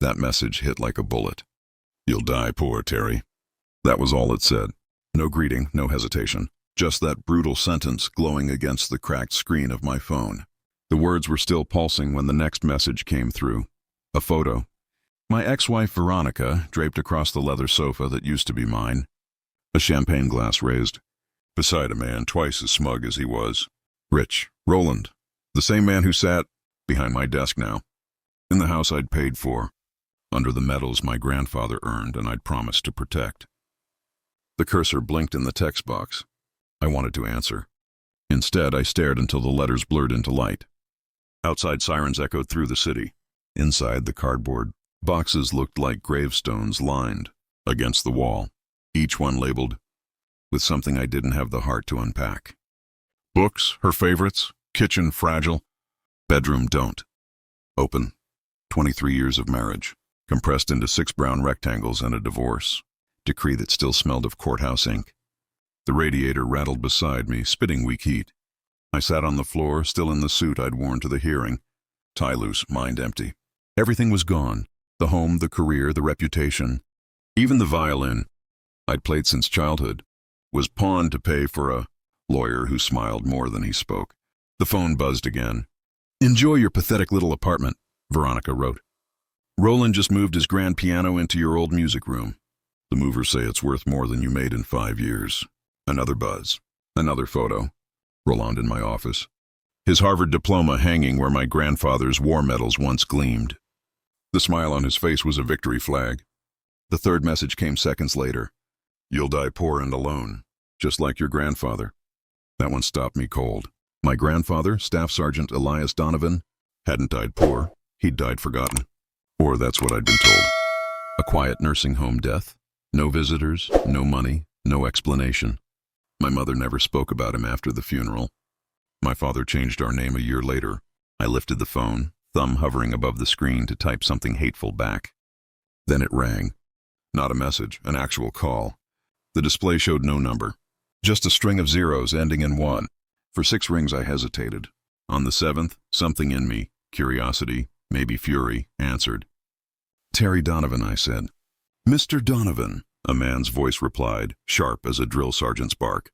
That message hit like a bullet. "You'll die poor, Terry." That was all it said. No greeting, no hesitation. Just that brutal sentence glowing against the cracked screen of my phone. The words were still pulsing when the next message came through. A photo. My ex-wife Veronica, draped across the leather sofa that used to be mine. A champagne glass raised. Beside a man twice as smug as he was. Rich. Roland. The same man who sat behind my desk now. In the house I'd paid for. Under the medals my grandfather earned and I'd promised to protect. The cursor blinked in the text box. I wanted to answer. Instead, I stared until the letters blurred into light. Outside, sirens echoed through the city. Inside, the cardboard boxes looked like gravestones lined against the wall, each one labeled with something I didn't have the heart to unpack. Books, her favorites, kitchen fragile, bedroom don't. Open. 23 years of marriage, compressed into 6 brown rectangles and a divorce. Decree that still smelled of courthouse ink. The radiator rattled beside me, spitting weak heat. I sat on the floor, still in the suit I'd worn to the hearing. Tie loose, mind empty. Everything was gone. The home, the career, the reputation. Even the violin I'd played since childhood was pawned to pay for a lawyer who smiled more than he spoke. The phone buzzed again. "Enjoy your pathetic little apartment," Veronica wrote. "Roland just moved his grand piano into your old music room. The movers say it's worth more than you made in 5 years. Another buzz. Another photo. Roland in my office. His Harvard diploma hanging where my grandfather's war medals once gleamed. The smile on his face was a victory flag. The third message came seconds later. "You'll die poor and alone, just like your grandfather." That one stopped me cold. My grandfather, Staff Sergeant Elias Donovan, hadn't died poor. He'd died forgotten. Or that's what I'd been told. A quiet nursing home death. No visitors, no money, no explanation. My mother never spoke about him after the funeral. My father changed our name a year later. I lifted the phone, thumb hovering above the screen to type something hateful back. Then it rang. Not a message, an actual call. The display showed no number. Just a string of zeros ending in 1. For 6 rings I hesitated. On the 7th, something in me, curiosity, maybe fury, answered. "Terry Donovan," I said. "Mr. Donovan," a man's voice replied, sharp as a drill sergeant's bark.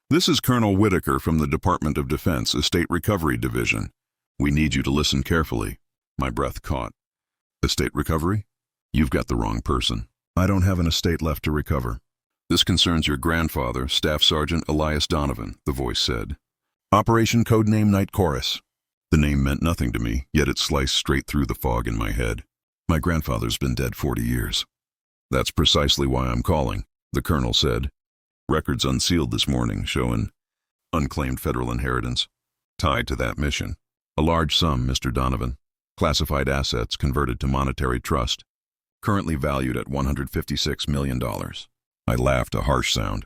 "This is Colonel Whitaker from the Department of Defense, Estate Recovery Division. We need you to listen carefully." My breath caught. "Estate recovery? You've got the wrong person. I don't have an estate left to recover. This concerns your grandfather, Staff Sergeant Elias Donovan," the voice said. "Operation Codename Night Chorus." The name meant nothing to me, yet it sliced straight through the fog in my head. My grandfather's been dead 40 years. "That's precisely why I'm calling," the colonel said. "Records unsealed this morning show an unclaimed federal inheritance tied to that mission. A large sum, Mr. Donovan. Classified assets converted to monetary trust, currently valued at $156 million. I laughed, a harsh sound.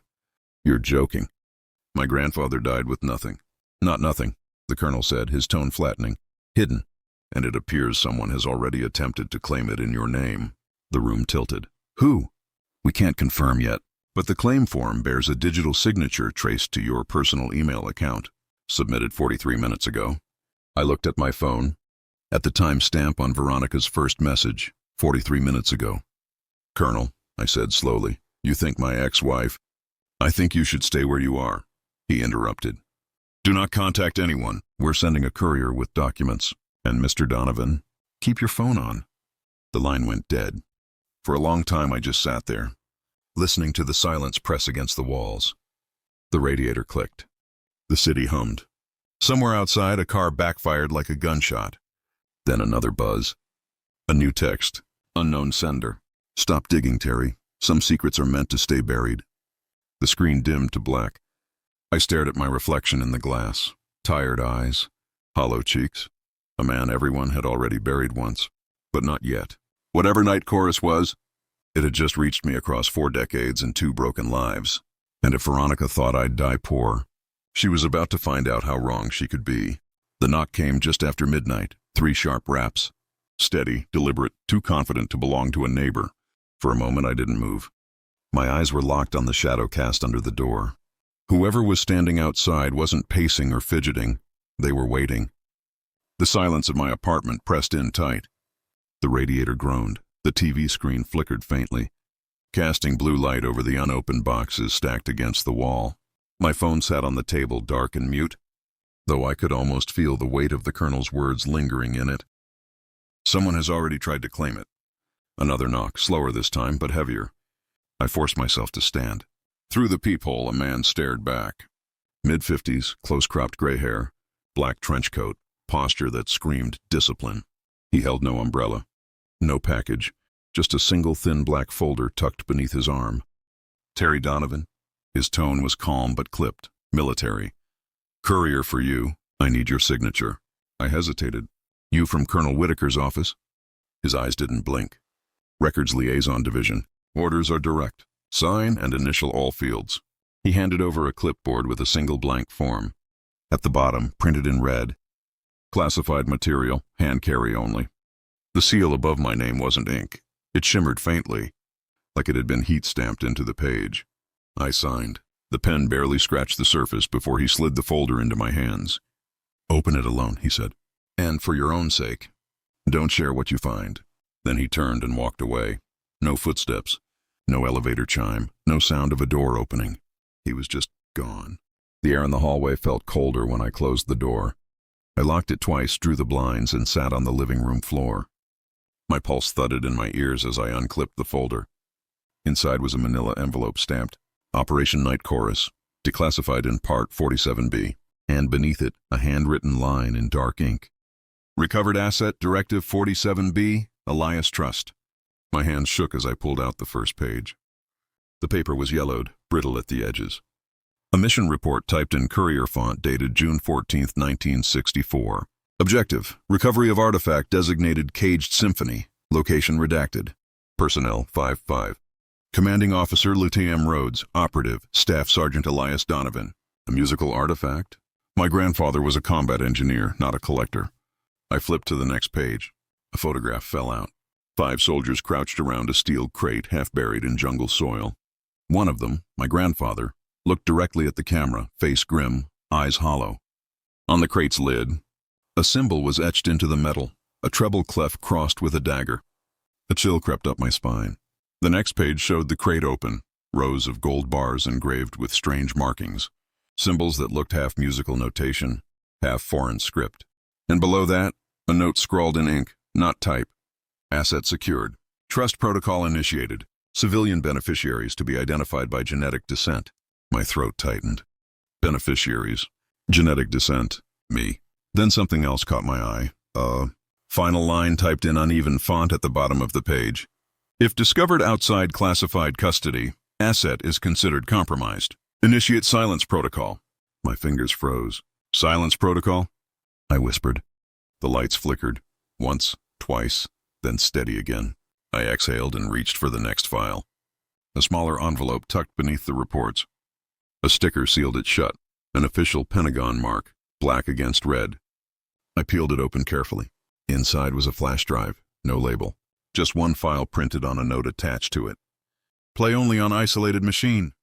"You're joking." "My grandfather died with nothing." "Not nothing," the colonel said, his tone flattening. "Hidden. And it appears someone has already attempted to claim it in your name." The room tilted. "Who?" "We can't confirm yet, but the claim form bears a digital signature traced to your personal email account, submitted 43 minutes ago." I looked at my phone, at the timestamp on Veronica's first message, 43 minutes ago. "Colonel," I said slowly, "you think my ex-wife—" "I think you should stay where you are," he interrupted. "Do not contact anyone. We're sending a courier with documents. And Mr. Donovan, keep your phone on." The line went dead. For a long time I just sat there, listening to the silence press against the walls. The radiator clicked. The city hummed. Somewhere outside, a car backfired like a gunshot. Then another buzz. A new text. Unknown sender. "Stop digging, Terry. Some secrets are meant to stay buried." The screen dimmed to black. I stared at my reflection in the glass. Tired eyes. Hollow cheeks. A man everyone had already buried once. But not yet. Whatever Night Chorus was, it had just reached me across 4 decades and 2 broken lives. And if Veronica thought I'd die poor, she was about to find out how wrong she could be. The knock came just after midnight. 3 sharp raps. Steady, deliberate, too confident to belong to a neighbor. For a moment I didn't move. My eyes were locked on the shadow cast under the door. Whoever was standing outside wasn't pacing or fidgeting. They were waiting. The silence of my apartment pressed in tight. The radiator groaned. The TV screen flickered faintly, casting blue light over the unopened boxes stacked against the wall. My phone sat on the table, dark and mute, though I could almost feel the weight of the colonel's words lingering in it. Someone has already tried to claim it. Another knock, slower this time, but heavier. I forced myself to stand. Through the peephole, a man stared back. Mid-50s, close-cropped gray hair, black trench coat, posture that screamed discipline. He held no umbrella, no package, just a single thin black folder tucked beneath his arm. Terry Donovan? His tone was calm but clipped, military. Courier for you. I need your signature. I hesitated. You from Colonel Whitaker's office? His eyes didn't blink. Records Liaison Division. Orders are direct. Sign and initial all fields. He handed over a clipboard with a single blank form. At the bottom, printed in red, classified material, hand carry only. The seal above my name wasn't ink. It shimmered faintly, like it had been heat-stamped into the page. I signed. The pen barely scratched the surface before he slid the folder into my hands. Open it alone, he said. And for your own sake, don't share what you find. Then he turned and walked away. No footsteps, no elevator chime, no sound of a door opening. He was just gone. The air in the hallway felt colder when I closed the door. I locked it twice, drew the blinds, and sat on the living room floor. My pulse thudded in my ears as I unclipped the folder. Inside was a manila envelope stamped Operation Night Chorus, declassified in Part 47B, and beneath it, a handwritten line in dark ink. Recovered Asset Directive 47B, Elias Trust. My hands shook as I pulled out the first page. The paper was yellowed, brittle at the edges. A mission report typed in courier font dated June 14, 1964. Objective: recovery of artifact designated Caged Symphony. Location redacted. Personnel 5-5. Commanding Officer Lieutenant Rhodes. Operative Staff Sergeant Elias Donovan. A musical artifact? My grandfather was a combat engineer, not a collector. I flipped to the next page. A photograph fell out. 5 soldiers crouched around a steel crate half buried in jungle soil. One of them, my grandfather, looked directly at the camera, face grim, eyes hollow. On the crate's lid, a symbol was etched into the metal, a treble clef crossed with a dagger. A chill crept up my spine. The next page showed the crate open, rows of gold bars engraved with strange markings, symbols that looked half musical notation, half foreign script. And below that, a note scrawled in ink, not type. Asset secured. Trust protocol initiated. Civilian beneficiaries to be identified by genetic descent. My throat tightened. Beneficiaries. Genetic descent. Me. Then something else caught my eye. Final line typed in uneven font at the bottom of the page. If discovered outside classified custody, asset is considered compromised. Initiate silence protocol. My fingers froze. Silence protocol? I whispered. The lights flickered. Once, twice, then steady again. I exhaled and reached for the next file. A smaller envelope tucked beneath the reports. A sticker sealed it shut, an official Pentagon mark, black against red. I peeled it open carefully. Inside was a flash drive, no label. Just one file printed on a note attached to it. Play only on isolated machine.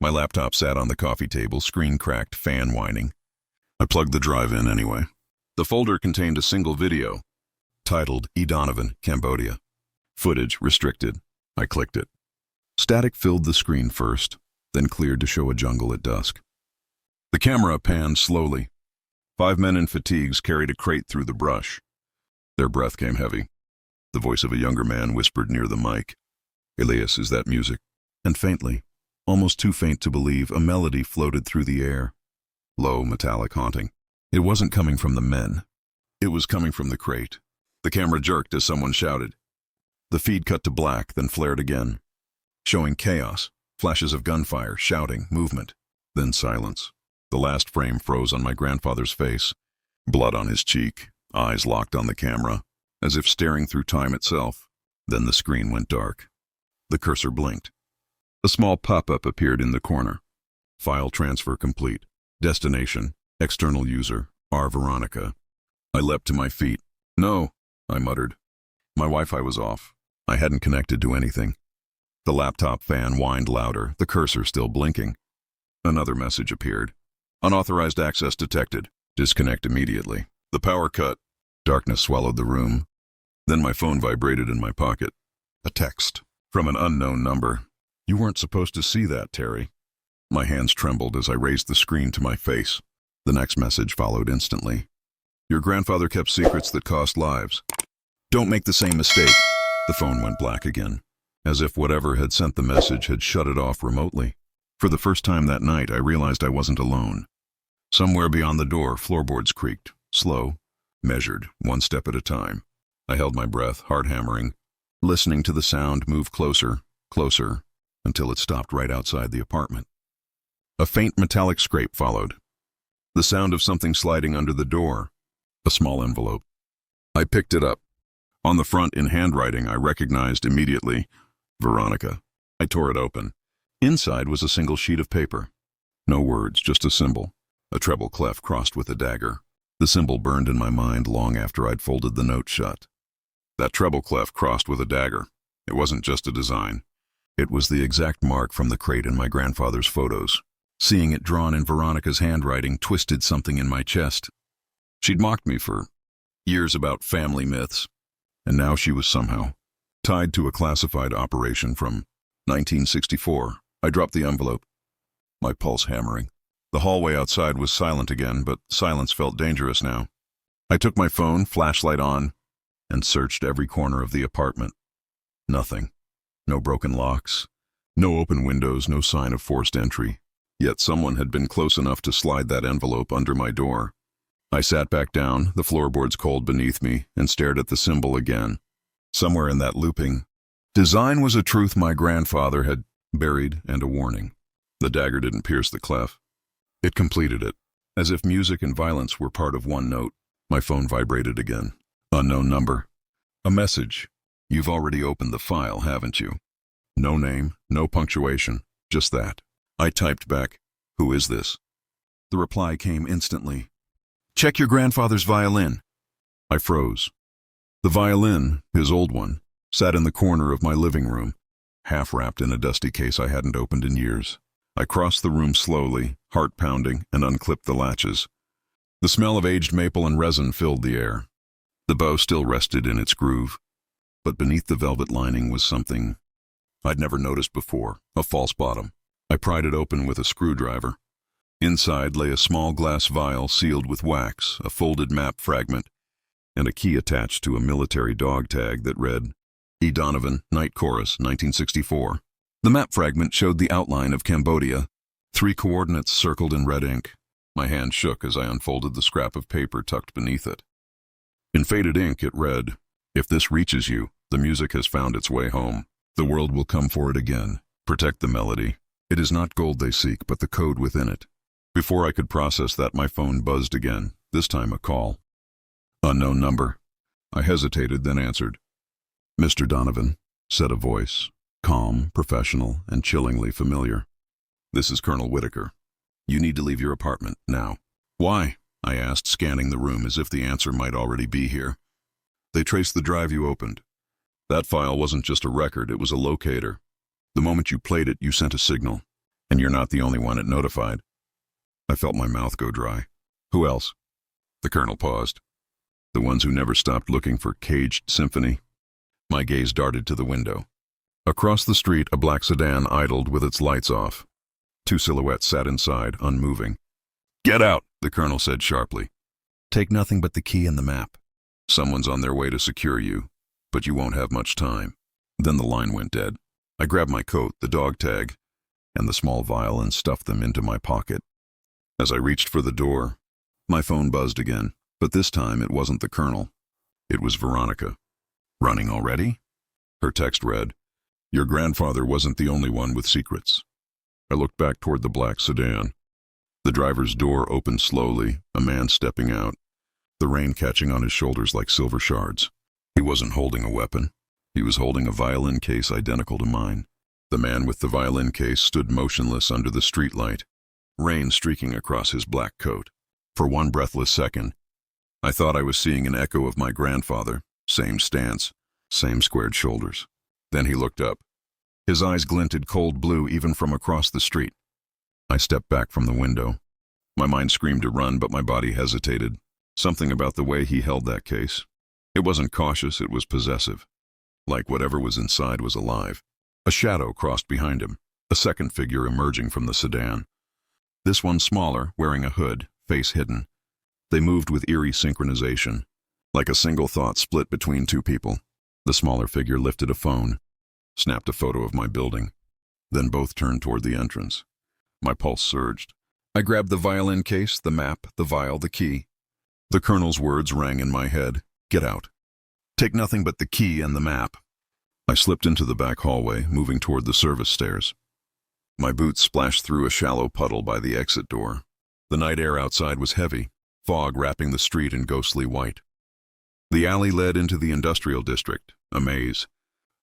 My laptop sat on the coffee table, screen cracked, fan whining. I plugged the drive in anyway. The folder contained a single video, titled E. Donovan, Cambodia. Footage restricted. I clicked it. Static filled the screen first, then cleared to show a jungle at dusk. The camera panned slowly. 5 men in fatigues carried a crate through the brush. Their breath came heavy. The voice of a younger man whispered near the mic. Elias, is that music? And faintly, almost too faint to believe, a melody floated through the air. Low, metallic, haunting. It wasn't coming from the men. It was coming from the crate. The camera jerked as someone shouted. The feed cut to black, then flared again, showing chaos, flashes of gunfire, shouting, movement, then silence. The last frame froze on my grandfather's face, blood on his cheek, eyes locked on the camera, as if staring through time itself. Then the screen went dark. The cursor blinked. A small pop-up appeared in the corner. File transfer complete. Destination, external user, R. Veronica. I leapt to my feet. No, I muttered. My Wi-Fi was off. I hadn't connected to anything. The laptop fan whined louder, the cursor still blinking. Another message appeared. Unauthorized access detected. Disconnect immediately. The power cut. Darkness swallowed the room. Then my phone vibrated in my pocket. A text from an unknown number. You weren't supposed to see that, Terry. My hands trembled as I raised the screen to my face. The next message followed instantly. Your grandfather kept secrets that cost lives. Don't make the same mistake. The phone went black again, as if whatever had sent the message had shut it off remotely. For the first time that night, I realized I wasn't alone. Somewhere beyond the door, floorboards creaked, slow, measured, one step at a time. I held my breath, heart hammering, listening to the sound move closer, closer, until it stopped right outside the apartment. A faint metallic scrape followed. The sound of something sliding under the door. A small envelope. I picked it up. On the front, in handwriting, I recognized immediately Veronica. I tore it open. Inside was a single sheet of paper. No words, just a symbol. A treble clef crossed with a dagger. The symbol burned in my mind long after I'd folded the note shut. That treble clef crossed with a dagger. It wasn't just a design. It was the exact mark from the crate in my grandfather's photos. Seeing it drawn in Veronica's handwriting twisted something in my chest. She'd mocked me for years about family myths, and now she was somehow tied to a classified operation from 1964. I dropped the envelope, my pulse hammering. The hallway outside was silent again, but silence felt dangerous now. I took my phone, flashlight on, and searched every corner of the apartment. Nothing. No broken locks, no open windows, no sign of forced entry. Yet someone had been close enough to slide that envelope under my door. I sat back down, the floorboards cold beneath me, and stared at the symbol again. Somewhere in that looping design was a truth my grandfather had buried and a warning. The dagger didn't pierce the clef. It completed it, as if music and violence were part of one note. My phone vibrated again. Unknown number. A message. You've already opened the file, haven't you? No name, no punctuation, just that. I typed back, who is this? The reply came instantly. Check your grandfather's violin. I froze. The violin, his old one, sat in the corner of my living room, half wrapped in a dusty case I hadn't opened in years. I crossed the room slowly, heart pounding, and unclipped the latches. The smell of aged maple and resin filled the air. The bow still rested in its groove, but beneath the velvet lining was something I'd never noticed before, a false bottom. I pried it open with a screwdriver. Inside lay a small glass vial sealed with wax, a folded map fragment, and a key attached to a military dog tag that read, E. Donovan, Night Chorus, 1964. The map fragment showed the outline of Cambodia, 3 coordinates circled in red ink. My hand shook as I unfolded the scrap of paper tucked beneath it. In faded ink it read, if this reaches you, the music has found its way home. The world will come for it again. Protect the melody. It is not gold they seek, but the code within it. Before I could process that, my phone buzzed again, this time a call. Unknown number. I hesitated, then answered. Mr. Donovan, said a voice, calm, professional, and chillingly familiar. This is Colonel Whitaker. You need to leave your apartment, now. Why? I asked, scanning the room as if the answer might already be here. They traced the drive you opened. That file wasn't just a record, it was a locator. The moment you played it, you sent a signal, and you're not the only one it notified. I felt my mouth go dry. Who else? The colonel paused. The ones who never stopped looking for Caged Symphony. My gaze darted to the window. Across the street, a black sedan idled with its lights off. 2 silhouettes sat inside, unmoving. Get out, the colonel said sharply. Take nothing but the key and the map. Someone's on their way to secure you, but you won't have much time. Then the line went dead. I grabbed my coat, the dog tag, and the small vial and stuffed them into my pocket. As I reached for the door, my phone buzzed again, but this time it wasn't the colonel. It was Veronica. Running already? Her text read, Your grandfather wasn't the only one with secrets. I looked back toward the black sedan. The driver's door opened slowly, a man stepping out, the rain catching on his shoulders like silver shards. He wasn't holding a weapon. He was holding a violin case identical to mine. The man with the violin case stood motionless under the streetlight, rain streaking across his black coat. For one breathless second, I thought I was seeing an echo of my grandfather, same stance, same squared shoulders. Then he looked up. His eyes glinted cold blue even from across the street. I stepped back from the window. My mind screamed to run, but my body hesitated. Something about the way he held that case. It wasn't cautious, it was possessive. Like whatever was inside was alive. A shadow crossed behind him, a second figure emerging from the sedan. This one smaller, wearing a hood, face hidden. They moved with eerie synchronization, like a single thought split between two people. The smaller figure lifted a phone, snapped a photo of my building. Then both turned toward the entrance. My pulse surged. I grabbed the violin case, the map, the vial, the key. The colonel's words rang in my head. Get out. Take nothing but the key and the map. I slipped into the back hallway, moving toward the service stairs. My boots splashed through a shallow puddle by the exit door. The night air outside was heavy, fog wrapping the street in ghostly white. The alley led into the industrial district, a maze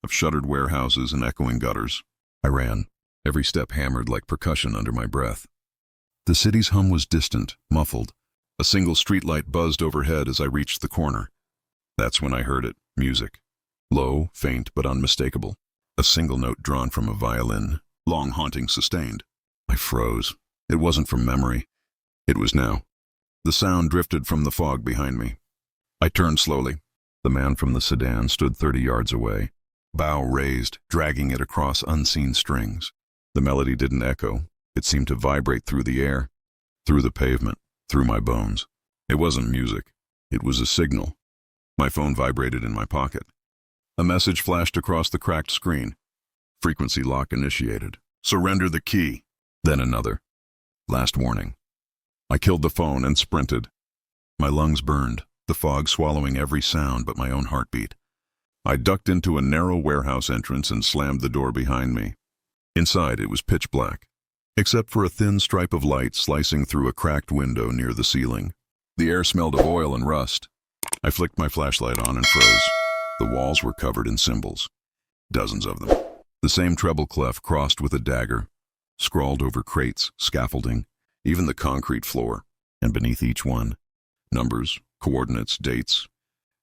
of shuttered warehouses and echoing gutters. I ran, every step hammered like percussion under my breath. The city's hum was distant, muffled. A single streetlight buzzed overhead as I reached the corner. That's when I heard it, music. Low, faint, but unmistakable. A single note drawn from a violin, long, haunting, sustained. I froze. It wasn't from memory. It was now. The sound drifted from the fog behind me. I turned slowly. The man from the sedan stood 30 yards away, bow raised, dragging it across unseen strings. The melody didn't echo. It seemed to vibrate through the air, through the pavement, through my bones. It wasn't music. It was a signal. My phone vibrated in my pocket. A message flashed across the cracked screen. Frequency lock initiated. Surrender the key. Then another. Last warning. I killed the phone and sprinted. My lungs burned, the fog swallowing every sound but my own heartbeat. I ducked into a narrow warehouse entrance and slammed the door behind me. Inside, it was pitch black, except for a thin stripe of light slicing through a cracked window near the ceiling. The air smelled of oil and rust. I flicked my flashlight on and froze. The walls were covered in symbols. Dozens of them. The same treble clef crossed with a dagger, scrawled over crates, scaffolding, even the concrete floor, and beneath each one, numbers, coordinates, dates,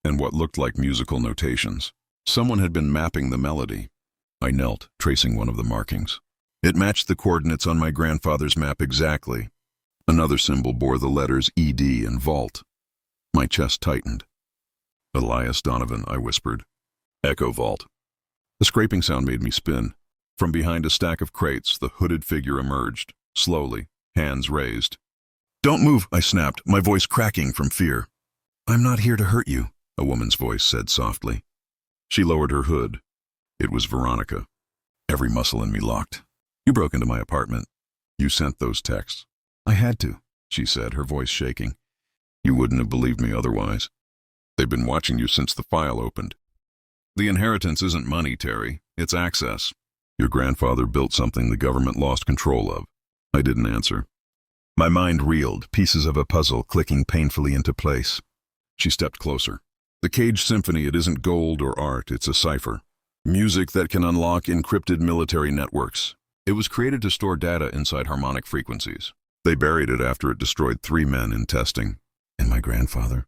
and what looked like musical notations. Someone had been mapping the melody. I knelt, tracing one of the markings. It matched the coordinates on my grandfather's map exactly. Another symbol bore the letters ED and vault. My chest tightened. Elias Donovan, I whispered. Echo vault. A scraping sound made me spin. From behind a stack of crates, the hooded figure emerged, slowly, hands raised. Don't move, I snapped, my voice cracking from fear. I'm not here to hurt you, a woman's voice said softly. She lowered her hood. It was Veronica. Every muscle in me locked. You broke into my apartment. You sent those texts. I had to, she said, her voice shaking. You wouldn't have believed me otherwise. They've been watching you since the file opened. The inheritance isn't money, Terry. It's access. Your grandfather built something the government lost control of. I didn't answer. My mind reeled, pieces of a puzzle clicking painfully into place. She stepped closer. The Cage Symphony, it isn't gold or art, it's a cipher. Music that can unlock encrypted military networks. It was created to store data inside harmonic frequencies. They buried it after it destroyed 3 men in testing. And my grandfather?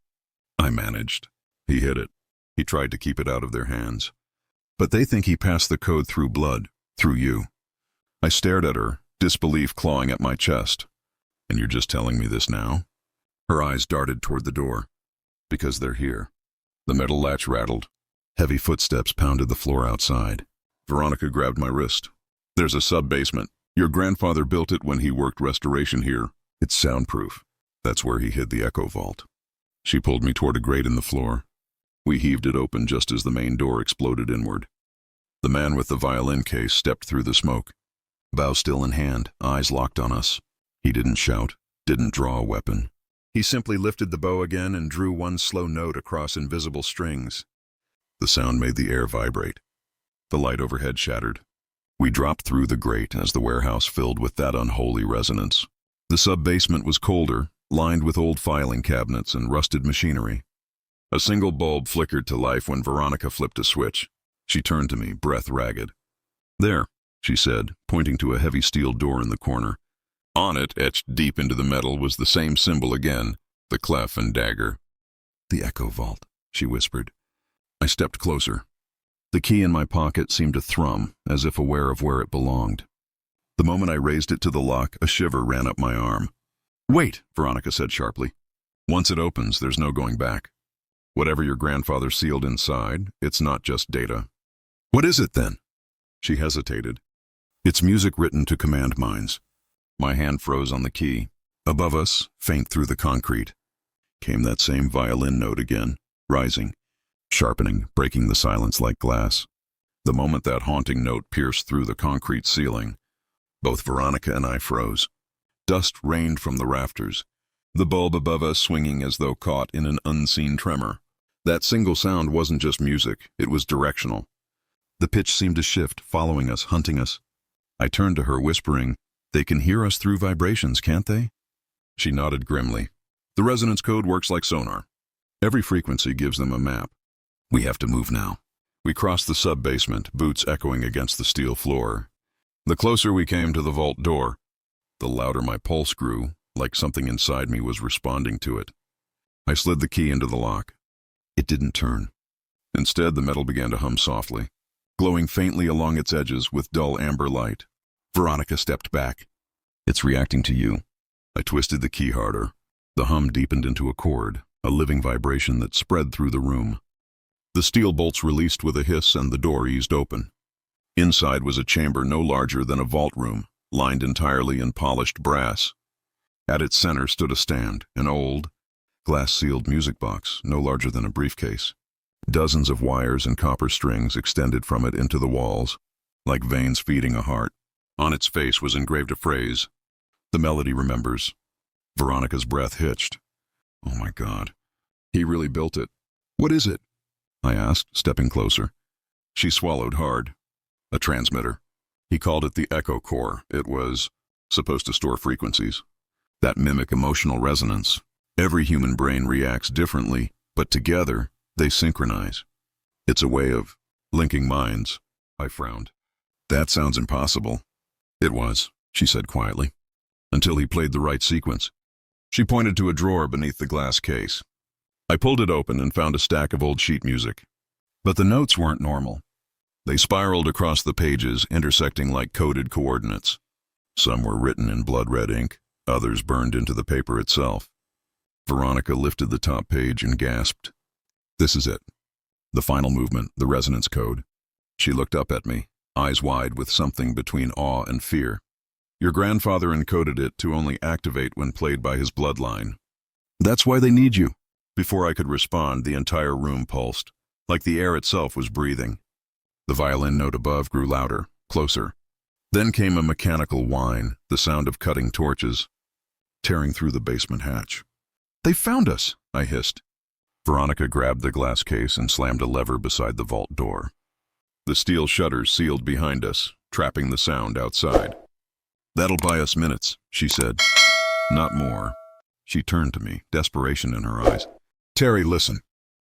I managed. He hid it. He tried to keep it out of their hands. But they think he passed the code through blood, through you. I stared at her, disbelief clawing at my chest. And you're just telling me this now? Her eyes darted toward the door. Because they're here. The metal latch rattled. Heavy footsteps pounded the floor outside. Veronica grabbed my wrist. There's a sub-basement. Your grandfather built it when he worked restoration here. It's soundproof. That's where he hid the echo vault. She pulled me toward a grate in the floor. We heaved it open just as the main door exploded inward. The man with the violin case stepped through the smoke. Bow still in hand, eyes locked on us. He didn't shout, didn't draw a weapon. He simply lifted the bow again and drew one slow note across invisible strings. The sound made the air vibrate. The light overhead shattered. We dropped through the grate as the warehouse filled with that unholy resonance. The sub-basement was colder, lined with old filing cabinets and rusted machinery. A single bulb flickered to life when Veronica flipped a switch. She turned to me, breath ragged. There, she said, pointing to a heavy steel door in the corner. On it, etched deep into the metal, was the same symbol again, the clef and dagger. The echo vault, she whispered. I stepped closer. The key in my pocket seemed to thrum, as if aware of where it belonged. The moment I raised it to the lock, a shiver ran up my arm. Wait, Veronica said sharply. Once it opens, there's no going back. Whatever your grandfather sealed inside, it's not just data. What is it then? She hesitated. It's music written to command minds. My hand froze on the key. Above us, faint through the concrete, came that same violin note again, rising, sharpening, breaking the silence like glass. The moment that haunting note pierced through the concrete ceiling, both Veronica and I froze. Dust rained from the rafters, the bulb above us swinging as though caught in an unseen tremor. That single sound wasn't just music, it was directional. The pitch seemed to shift, following us, hunting us. I turned to her, whispering, "They can hear us through vibrations, can't they?" She nodded grimly. "The resonance code works like sonar. Every frequency gives them a map. We have to move now." We crossed the sub-basement, boots echoing against the steel floor. The closer we came to the vault door, the louder my pulse grew, like something inside me was responding to it. I slid the key into the lock. It didn't turn. Instead, the metal began to hum softly, glowing faintly along its edges with dull amber light. Veronica stepped back. "It's reacting to you." I twisted the key harder. The hum deepened into a chord, a living vibration that spread through the room. The steel bolts released with a hiss and the door eased open. Inside was a chamber no larger than a vault room, lined entirely in polished brass. At its center stood a stand, an old, glass-sealed music box, no larger than a briefcase. Dozens of wires and copper strings extended from it into the walls, like veins feeding a heart. On its face was engraved a phrase, "The melody remembers." Veronica's breath hitched. "Oh my God. He really built it. What is it?" I asked, stepping closer. She swallowed hard. "A transmitter. He called it the echo core. It was supposed to store frequencies that mimic emotional resonance. Every human brain reacts differently, but together they synchronize. It's a way of linking minds." I frowned. "That sounds impossible." "It was," she said quietly, "until he played the right sequence." She pointed to a drawer beneath the glass case. I pulled it open and found a stack of old sheet music. But the notes weren't normal. They spiraled across the pages, intersecting like coded coordinates. Some were written in blood-red ink, others burned into the paper itself. Veronica lifted the top page and gasped. "This is it. The final movement, the resonance code." She looked up at me, eyes wide with something between awe and fear. "Your grandfather encoded it to only activate when played by his bloodline. That's why they need you." Before I could respond, the entire room pulsed, like the air itself was breathing. The violin note above grew louder, closer. Then came a mechanical whine, the sound of cutting torches, tearing through the basement hatch. "They found us," I hissed. Veronica grabbed the glass case and slammed a lever beside the vault door. The steel shutters sealed behind us, trapping the sound outside. "That'll buy us minutes," she said. "Not more." She turned to me, desperation in her eyes. "Terry, listen.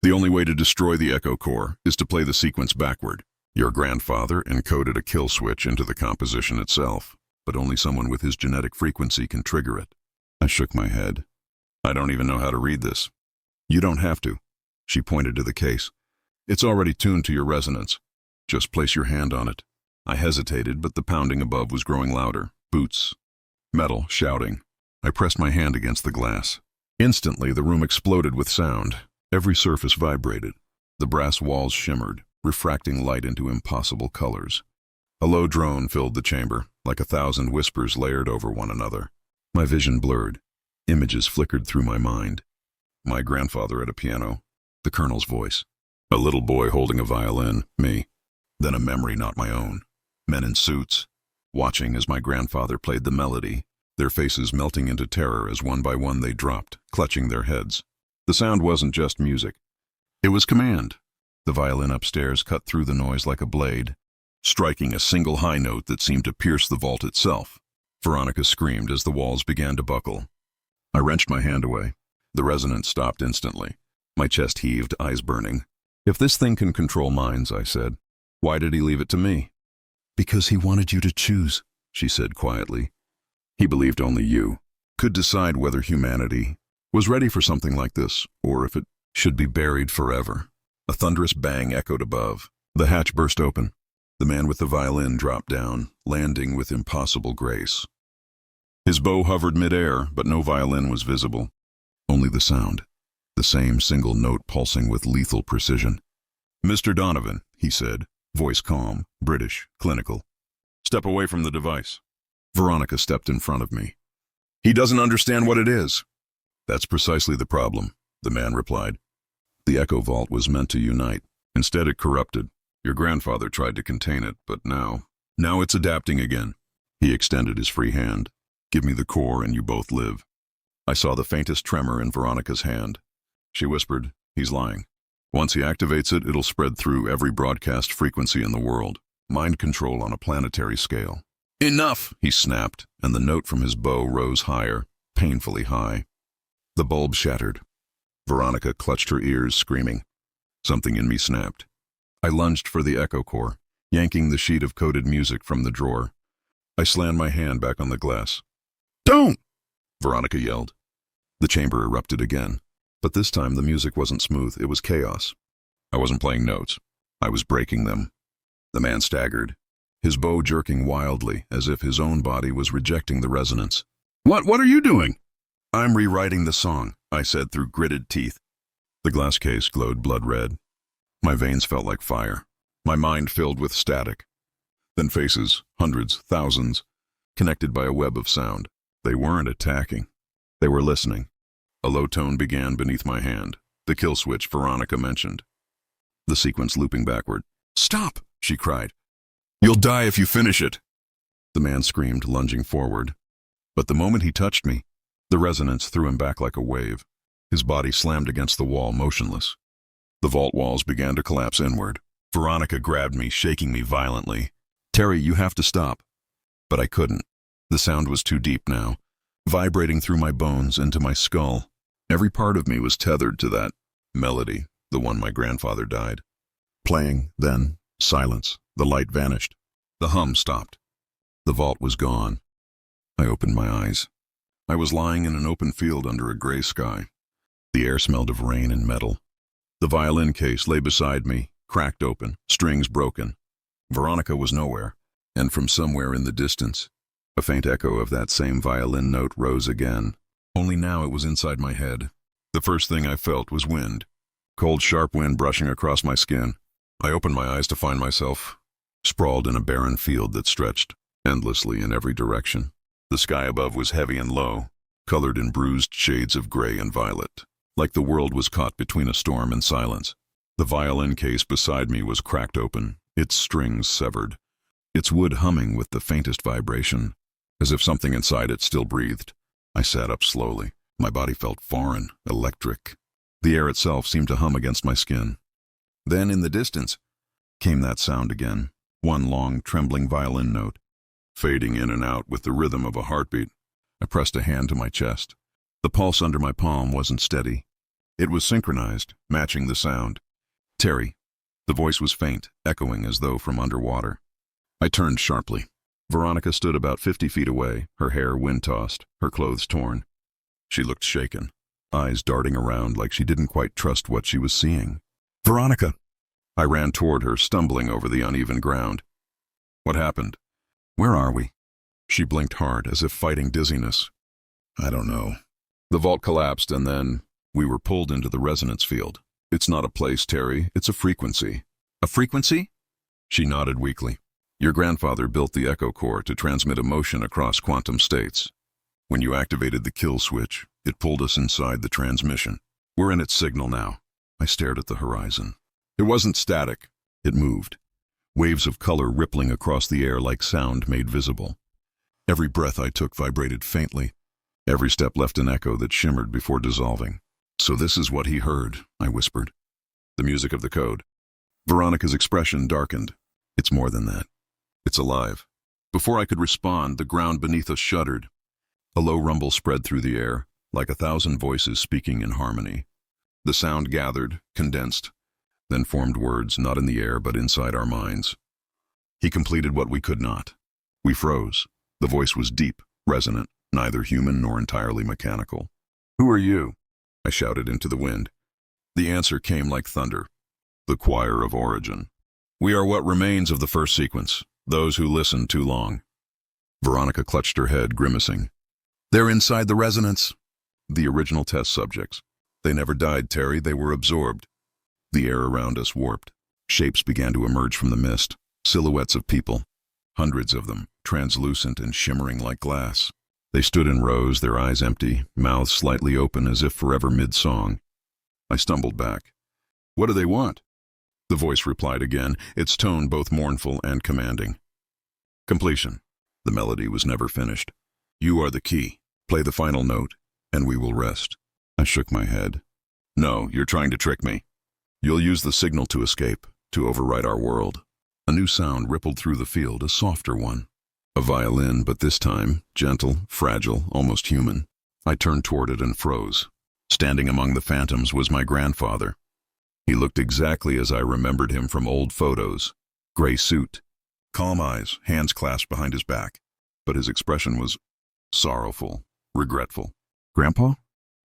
The only way to destroy the echo core is to play the sequence backward. Your grandfather encoded a kill switch into the composition itself, but only someone with his genetic frequency can trigger it." I shook my head. "I don't even know how to read this." "You don't have to." She pointed to the case. "It's already tuned to your resonance. Just place your hand on it." I hesitated, but the pounding above was growing louder. Boots. Metal, shouting. I pressed my hand against the glass. Instantly, the room exploded with sound. Every surface vibrated. The brass walls shimmered, refracting light into impossible colors. A low drone filled the chamber, like 1,000 whispers layered over one another. My vision blurred. Images flickered through my mind. My grandfather at a piano, the colonel's voice. A little boy holding a violin, me. Then a memory not my own. Men in suits, watching as my grandfather played the melody, their faces melting into terror as one by one they dropped, clutching their heads. The sound wasn't just music. It was command. The violin upstairs cut through the noise like a blade, striking a single high note that seemed to pierce the vault itself. Veronica screamed as the walls began to buckle. I wrenched my hand away. The resonance stopped instantly. My chest heaved, eyes burning. "If this thing can control minds," I said, "why did he leave it to me?" "Because he wanted you to choose," she said quietly. "He believed only you could decide whether humanity was ready for something like this, or if it should be buried forever." A thunderous bang echoed above. The hatch burst open. The man with the violin dropped down, landing with impossible grace. His bow hovered midair, but no violin was visible. Only the sound. the same single note pulsing with lethal precision. "Mr. Donovan," he said, voice calm, British, clinical. "Step away from the device." Veronica stepped in front of me. "He doesn't understand what it is." "That's precisely the problem," the man replied. "The Echo Vault was meant to unite. Instead it corrupted. Your grandfather tried to contain it, but now it's adapting again." He extended his free hand. "Give me the core and you both live." I saw the faintest tremor in Veronica's hand. She whispered, "He's lying. Once he activates it, it'll spread through every broadcast frequency in the world. Mind control on a planetary scale." "Enough!" he snapped, and the note from his bow rose higher, painfully high. The bulb shattered. Veronica clutched her ears, screaming. Something in me snapped. I lunged for the echo core, yanking the sheet of coded music from the drawer. I slammed my hand back on the glass. "Don't!" Veronica yelled. The chamber erupted again, but this time the music wasn't smooth, it was chaos. I wasn't playing notes. I was breaking them. The man staggered, his bow jerking wildly as if his own body was rejecting the resonance. What are you doing?" "I'm rewriting the song," I said through gritted teeth. The glass case glowed blood red. My veins felt like fire. My mind filled with static. Then faces, hundreds, thousands, connected by a web of sound. They weren't attacking. They were listening. A low tone began beneath my hand, the kill switch Veronica mentioned. The sequence looping backward. "Stop!" she cried. "You'll die if you finish it!" The man screamed, lunging forward. But the moment he touched me, the resonance threw him back like a wave. His body slammed against the wall, motionless. The vault walls began to collapse inward. Veronica grabbed me, shaking me violently. "Terry, you have to stop." But I couldn't. The sound was too deep now, vibrating through my bones into my skull. Every part of me was tethered to that melody, the one my grandfather died. Playing, then silence. The light vanished. The hum stopped. The vault was gone. I opened my eyes. I was lying in an open field under a gray sky. The air smelled of rain and metal. The violin case lay beside me, cracked open, strings broken. Veronica was nowhere, and from somewhere in the distance, a faint echo of that same violin note rose again. Only now it was inside my head. The first thing I felt was wind. Cold, sharp wind brushing across my skin. I opened my eyes to find myself sprawled in a barren field that stretched endlessly in every direction. The sky above was heavy and low, colored in bruised shades of gray and violet, like the world was caught between a storm and silence. The violin case beside me was cracked open, its strings severed, its wood humming with the faintest vibration, as if something inside it still breathed. I sat up slowly. My body felt foreign, electric. The air itself seemed to hum against my skin. Then, in the distance, came that sound again, one long, trembling violin note, fading in and out with the rhythm of a heartbeat. I pressed a hand to my chest. The pulse under my palm wasn't steady. It was synchronized, matching the sound. "Terry." The voice was faint, echoing as though from underwater. I turned sharply. Veronica stood about 50 feet away, her hair wind-tossed, her clothes torn. She looked shaken, eyes darting around like she didn't quite trust what she was seeing. "Veronica!" I ran toward her, stumbling over the uneven ground. "What happened?" "Where are we?" She blinked hard, as if fighting dizziness. "I don't know." The vault collapsed, and then we were pulled into the resonance field. "It's not a place, Terry. It's a frequency." "A frequency?" She nodded weakly. "Your grandfather built the echo core to transmit emotion across quantum states. When you activated the kill switch, it pulled us inside the transmission. We're in its signal now." I stared at the horizon. It wasn't static. It moved. Waves of color rippling across the air like sound made visible. Every breath I took vibrated faintly. Every step left an echo that shimmered before dissolving. "So this is what he heard," I whispered. "The music of the code." Veronica's expression darkened. "It's more than that. It's alive." Before I could respond, the ground beneath us shuddered. A low rumble spread through the air, like 1,000 voices speaking in harmony. The sound gathered, condensed, then formed words not in the air but inside our minds. He completed what we could not. We froze. The voice was deep, resonant, neither human nor entirely mechanical. "Who are you?" I shouted into the wind. The answer came like thunder. "The choir of origin. We are what remains of the first sequence, those who listened too long." Veronica clutched her head, grimacing. "They're inside the resonance." "The original test subjects." They never died, Terry. They were absorbed. The air around us warped. Shapes began to emerge from the mist. Silhouettes of people. Hundreds of them, translucent and shimmering like glass. They stood in rows, their eyes empty, mouths slightly open as if forever mid-song. I stumbled back. What do they want? The voice replied again, its tone both mournful and commanding. Completion. The melody was never finished. You are the key. Play the final note, and we will rest. I shook my head. No, you're trying to trick me. You'll use the signal to escape, to override our world. A new sound rippled through the field, a softer one. A violin, but this time, gentle, fragile, almost human. I turned toward it and froze. Standing among the phantoms was my grandfather. He looked exactly as I remembered him from old photos. Gray suit, calm eyes, hands clasped behind his back. But his expression was sorrowful, regretful. Grandpa?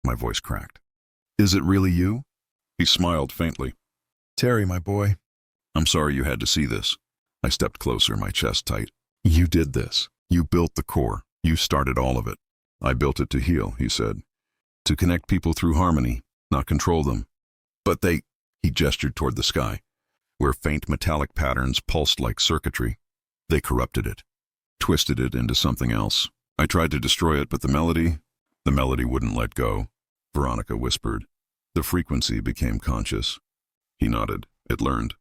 My voice cracked. Is it really you? He smiled faintly. Terry, my boy. I'm sorry you had to see this. I stepped closer, my chest tight. You did this. You built the core. You started all of it. I built it to heal, he said. To connect people through harmony, not control them. But they... He gestured toward the sky, where faint metallic patterns pulsed like circuitry. They corrupted it, twisted it into something else. I tried to destroy it, but the melody wouldn't let go. Veronica whispered. The frequency became conscious. He nodded. It learned.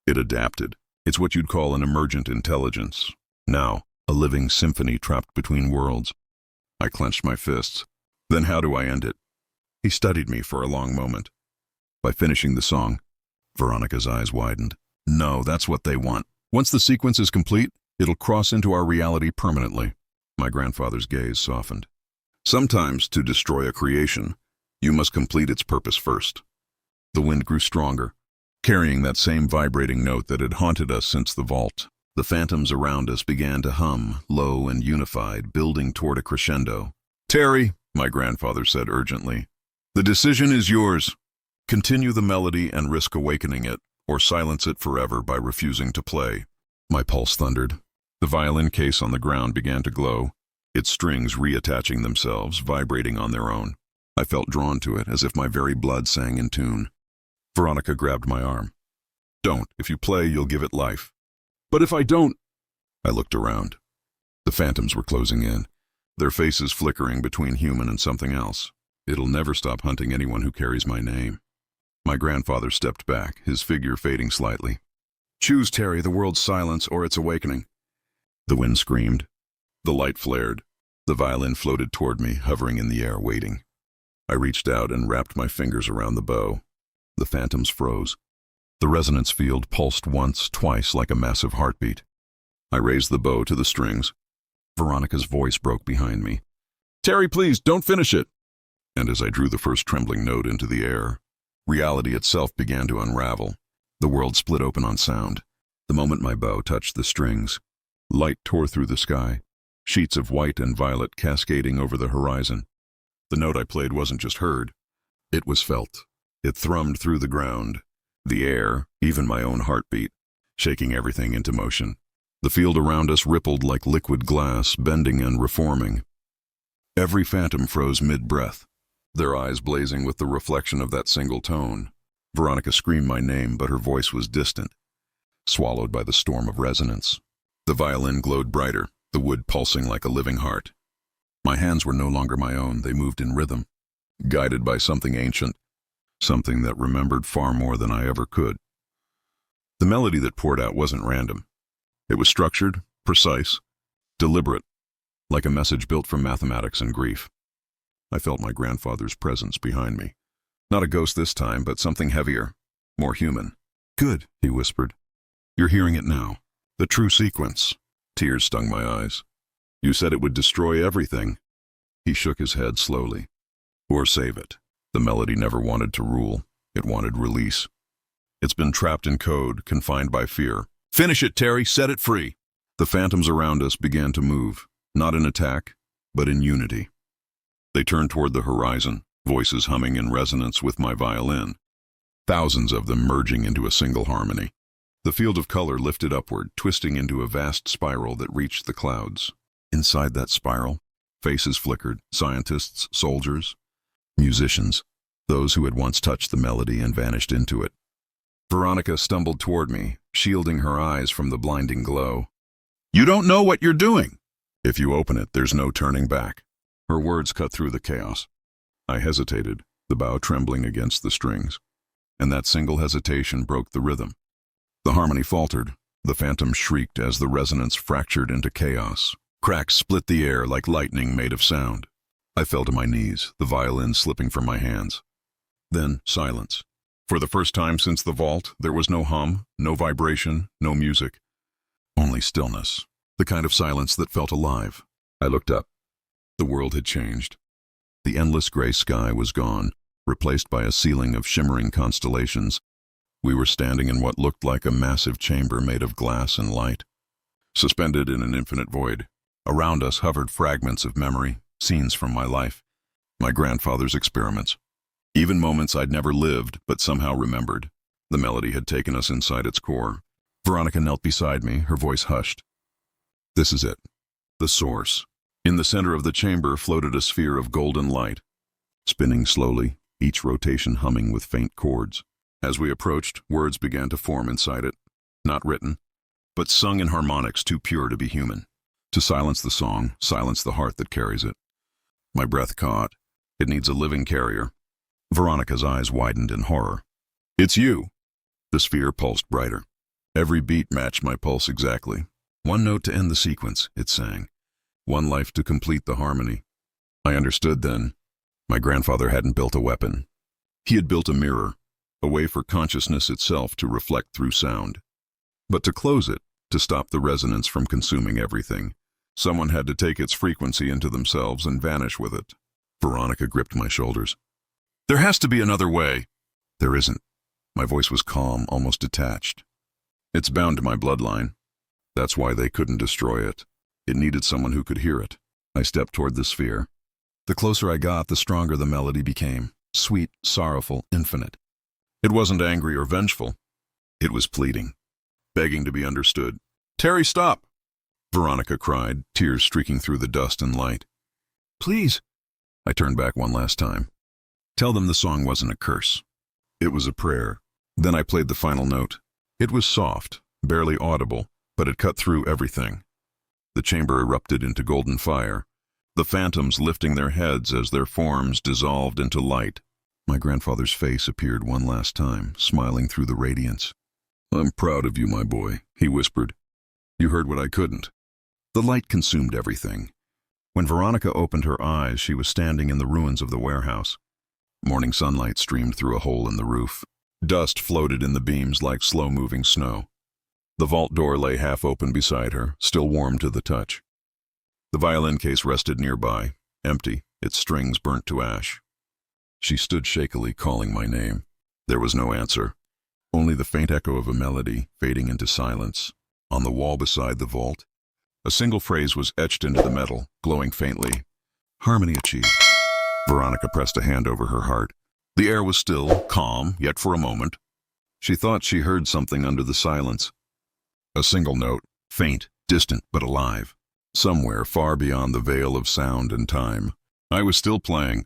It adapted. It's what you'd call an emergent intelligence. Now, a living symphony trapped between worlds. I clenched my fists. Then how do I end it? He studied me for a long moment. By finishing the song, Veronica's eyes widened. No, that's what they want. Once the sequence is complete, it'll cross into our reality permanently. My grandfather's gaze softened. Sometimes, to destroy a creation, you must complete its purpose first. The wind grew stronger, carrying that same vibrating note that had haunted us since the vault. The phantoms around us began to hum, low and unified, building toward a crescendo. Terry, my grandfather said urgently, the decision is yours. Continue the melody and risk awakening it, or silence it forever by refusing to play. My pulse thundered. The violin case on the ground began to glow, its strings reattaching themselves, vibrating on their own. I felt drawn to it, as if my very blood sang in tune. Veronica grabbed my arm. Don't. If you play, you'll give it life. But if I don't... I looked around. The phantoms were closing in, their faces flickering between human and something else. It'll never stop hunting anyone who carries my name. My grandfather stepped back, his figure fading slightly. Choose, Terry, the world's silence or its awakening. The wind screamed. The light flared. The violin floated toward me, hovering in the air, waiting. I reached out and wrapped my fingers around the bow. The phantoms froze. The resonance field pulsed once, twice, like a massive heartbeat. I raised the bow to the strings. Veronica's voice broke behind me. Terry, please, don't finish it! And as I drew the first trembling note into the air, reality itself began to unravel. The world split open on sound. The moment my bow touched the strings, light tore through the sky, sheets of white and violet cascading over the horizon. The note I played wasn't just heard. It was felt. It thrummed through the ground, the air, even my own heartbeat, shaking everything into motion. The field around us rippled like liquid glass, bending and reforming. Every phantom froze mid-breath, their eyes blazing with the reflection of that single tone. Veronica screamed my name, but her voice was distant, swallowed by the storm of resonance. The violin glowed brighter, the wood pulsing like a living heart. My hands were no longer my own, they moved in rhythm, guided by something ancient, something that remembered far more than I ever could. The melody that poured out wasn't random. It was structured, precise, deliberate, like a message built from mathematics and grief. I felt my grandfather's presence behind me. Not a ghost this time, but something heavier, more human. Good, he whispered. You're hearing it now. The true sequence. Tears stung my eyes. You said it would destroy everything. He shook his head slowly. Or save it. The melody never wanted to rule. It wanted release. It's been trapped in code, confined by fear. Finish it, Terry. Set it free. The phantoms around us began to move, not in attack, but in unity. They turned toward the horizon, voices humming in resonance with my violin, thousands of them merging into a single harmony. The field of color lifted upward, twisting into a vast spiral that reached the clouds. Inside that spiral, faces flickered, scientists, soldiers, musicians. those who had once touched the melody and vanished into it. Veronica stumbled toward me, shielding her eyes from the blinding glow. "You don't know what you're doing! If you open it, there's no turning back." Her words cut through the chaos. I hesitated, the bow trembling against the strings. And that single hesitation broke the rhythm. The harmony faltered. The phantom shrieked as the resonance fractured into chaos. Cracks split the air like lightning made of sound. I fell to my knees, the violin slipping from my hands. Then silence. For the first time since the vault, there was no hum, no vibration, no music. Only stillness, the kind of silence that felt alive. I looked up. The world had changed. The endless gray sky was gone, replaced by a ceiling of shimmering constellations. We were standing in what looked like a massive chamber made of glass and light, suspended in an infinite void. Around us hovered fragments of memory, scenes from my life, my grandfather's experiments. Even moments I'd never lived, but somehow remembered. The melody had taken us inside its core. Veronica knelt beside me, her voice hushed. "This is it. The source." In the center of the chamber floated a sphere of golden light, spinning slowly, each rotation humming with faint chords. As we approached, words began to form inside it, not written, but sung in harmonics too pure to be human. To silence the song, silence the heart that carries it. My breath caught. It needs a living carrier. Veronica's eyes widened in horror. "It's you!" The sphere pulsed brighter. Every beat matched my pulse exactly. One note to end the sequence, it sang. One life to complete the harmony. I understood then. My grandfather hadn't built a weapon. He had built a mirror, a way for consciousness itself to reflect through sound. But to close it, to stop the resonance from consuming everything, someone had to take its frequency into themselves and vanish with it. Veronica gripped my shoulders. "There has to be another way." "There isn't." My voice was calm, almost detached. "It's bound to my bloodline. That's why they couldn't destroy it. It needed someone who could hear it." I stepped toward the sphere. The closer I got, the stronger the melody became. Sweet, sorrowful, infinite. It wasn't angry or vengeful. It was pleading, begging to be understood. "Terry, stop!" Veronica cried, tears streaking through the dust and light. "Please." I turned back one last time. "Tell them the song wasn't a curse. It was a prayer." Then I played the final note. It was soft, barely audible, but it cut through everything. The chamber erupted into golden fire, the phantoms lifting their heads as their forms dissolved into light. My grandfather's face appeared one last time, smiling through the radiance. "I'm proud of you, my boy," he whispered. "You heard what I couldn't." The light consumed everything. When Veronica opened her eyes, she was standing in the ruins of the warehouse. Morning sunlight streamed through a hole in the roof. Dust floated in the beams like slow-moving snow. The vault door lay half open beside her, still warm to the touch. The violin case rested nearby, empty, its strings burnt to ash. She stood shakily, calling my name. There was no answer, only the faint echo of a melody fading into silence. On the wall beside the vault, a single phrase was etched into the metal, glowing faintly. "Harmony achieved." Veronica pressed a hand over her heart. The air was still, calm, yet for a moment. She thought she heard something under the silence. A single note, faint, distant, but alive. Somewhere far beyond the veil of sound and time. I was still playing,